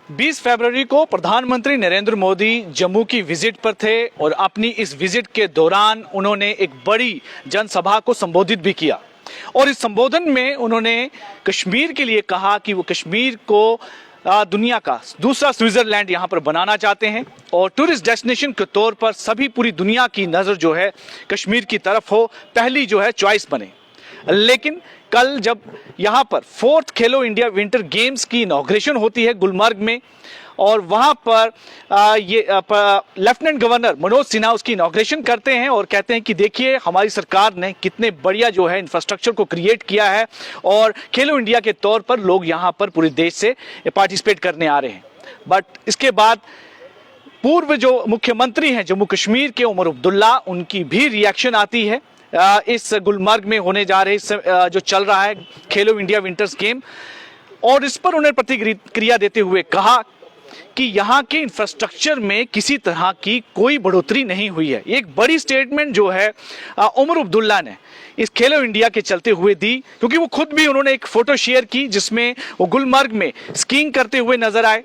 20 फरवरी को प्रधानमंत्री नरेंद्र मोदी जम्मू की विजिट पर थे और अपनी इस विजिट के दौरान उन्होंने एक बड़ी जनसभा को संबोधित भी किया और इस संबोधन में उन्होंने कश्मीर के लिए कहा कि वो कश्मीर को दुनिया का दूसरा स्विट्जरलैंड यहाँ पर बनाना चाहते हैं और टूरिस्ट डेस्टिनेशन के तौर पर सभी पूरी दुनिया की नज़र जो है कश्मीर की तरफ हो, पहली जो है चॉइस बने। लेकिन कल जब यहाँ पर 4th खेलो इंडिया विंटर गेम्स की इनॉग्रेशन होती है गुलमर्ग में और वहाँ पर लेफ्टिनेंट गवर्नर मनोज सिन्हा उसकी इनॉग्रेशन करते हैं और कहते हैं कि देखिए हमारी सरकार ने कितने बढ़िया जो है इंफ्रास्ट्रक्चर को क्रिएट किया है और खेलो इंडिया के तौर पर लोग यहाँ पर पूरे देश से पार्टिसिपेट करने आ रहे हैं। बट इसके बाद पूर्व जो मुख्यमंत्री हैं जम्मू कश्मीर के उमर अब्दुल्ला, उनकी भी रिएक्शन आती है इस गुलमर्ग में होने जा रहे जो चल रहा है खेलो इंडिया विंटर्स गेम, और इस पर उन्हें प्रतिक्रिया देते हुए कहा कि यहाँ के इंफ्रास्ट्रक्चर में किसी तरह की कोई बढ़ोतरी नहीं हुई है। एक बड़ी स्टेटमेंट जो है उमर अब्दुल्ला ने इस खेलो इंडिया के चलते हुए दी, क्योंकि वो खुद भी उन्होंने एक फोटो शेयर की जिसमें वो गुलमर्ग में स्कीइंग करते हुए नजर आए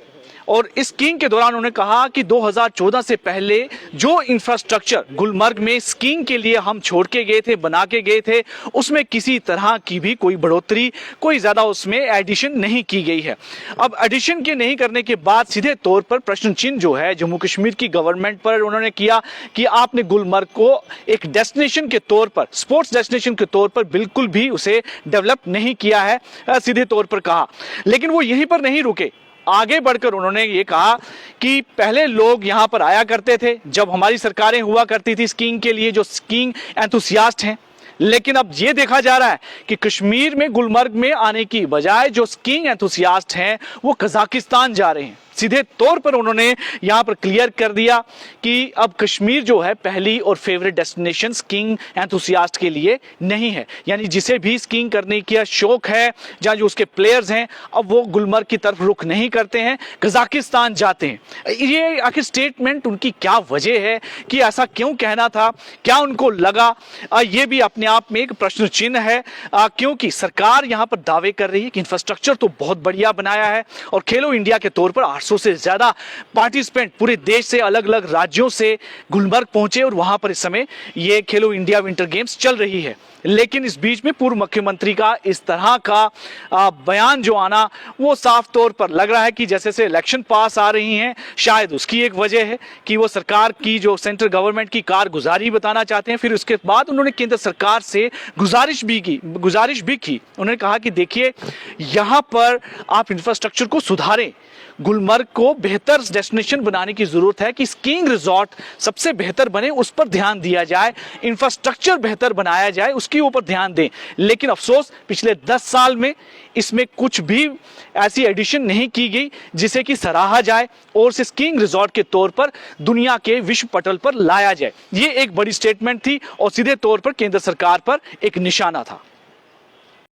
और इस स्कीइंग के दौरान उन्होंने कहा कि 2014 से पहले जो इंफ्रास्ट्रक्चर गुलमर्ग में स्कीइंग के लिए हम छोड़ के गए थे, बना के गए थे, उसमें किसी तरह की भी कोई बढ़ोतरी, कोई ज्यादा उसमें एडिशन नहीं की गई है। अब एडिशन के नहीं करने के बाद सीधे तौर पर प्रश्न चिन्ह जो है जम्मू कश्मीर की गवर्नमेंट पर उन्होंने किया कि आपने गुलमर्ग को एक डेस्टिनेशन के तौर पर, स्पोर्ट्स डेस्टिनेशन के तौर पर बिल्कुल भी उसे डेवलप नहीं किया है, सीधे तौर पर कहा। लेकिन वो यहीं पर नहीं रुके, आगे बढ़कर उन्होंने ये कहा कि पहले लोग यहाँ पर आया करते थे जब हमारी सरकारें हुआ करती थी स्कीइंग के लिए, जो स्कीइंग एंथुसियास्ट हैं, लेकिन अब ये देखा जा रहा है कि कश्मीर में गुलमर्ग में आने की बजाय जो स्कीइंग एंथुसियास्ट हैं वो कजाकिस्तान जा रहे हैं। सीधे तौर पर उन्होंने यहाँ पर क्लियर कर दिया कि अब कश्मीर जो है पहली और फेवरेट डेस्टिनेशन स्कीइंग एंथुसियास्ट के लिए नहीं है, यानी जिसे भी स्कीइंग करने का शौक है, जहाँ जो उसके प्लेयर्स हैं, अब वो गुलमर्ग की तरफ रुख नहीं करते हैं, कजाकिस्तान जाते हैं। ये आखिर स्टेटमेंट उनकी क्या वजह है कि ऐसा क्यों कहना था, क्या उनको लगा, ये भी अपने आप में एक प्रश्न चिन्ह है, क्योंकि सरकार यहाँ पर दावे कर रही है कि इंफ्रास्ट्रक्चर तो बहुत बढ़िया बनाया है और खेलो इंडिया के तौर पर 800 से ज्यादा पार्टिसिपेंट पूरे देश से, अलग अलग राज्यों से गुलमर्ग पहुंचे और वहां पर इस समय ये खेलो इंडिया विंटर गेम्स चल रही है। लेकिन इस बीच में पूर्व मुख्यमंत्री का इस तरह का बयान जो आना, वो साफ तौर पर लग रहा है कि जैसे से इलेक्शन पास आ रही हैं, शायद उसकी एक वजह है कि वो सरकार की जो सेंट्रल गवर्नमेंट की कारगुजारी बताना चाहते हैं। फिर उसके बाद उन्होंने केंद्र सरकार से गुजारिश भी की। उन्होंने कहा कि देखिए यहाँ पर आप इंफ्रास्ट्रक्चर को सुधारें, गुलमर्ग को बेहतर डेस्टिनेशन बनाने की जरूरत है कि स्कीइंग रिजॉर्ट सबसे बेहतर बने, उस पर ध्यान दिया जाए, इंफ्रास्ट्रक्चर बेहतर बनाया जाए, उसके ऊपर ध्यान दें। लेकिन अफसोस पिछले 10 साल में इसमें कुछ भी ऐसी एडिशन नहीं की गई जिसे कि सराहा जाए और इसे स्कीइंग रिजॉर्ट के तौर पर दुनिया के विश्व पटल पर लाया जाए। ये एक बड़ी स्टेटमेंट थी और सीधे तौर पर केंद्र सरकार पर एक निशाना था।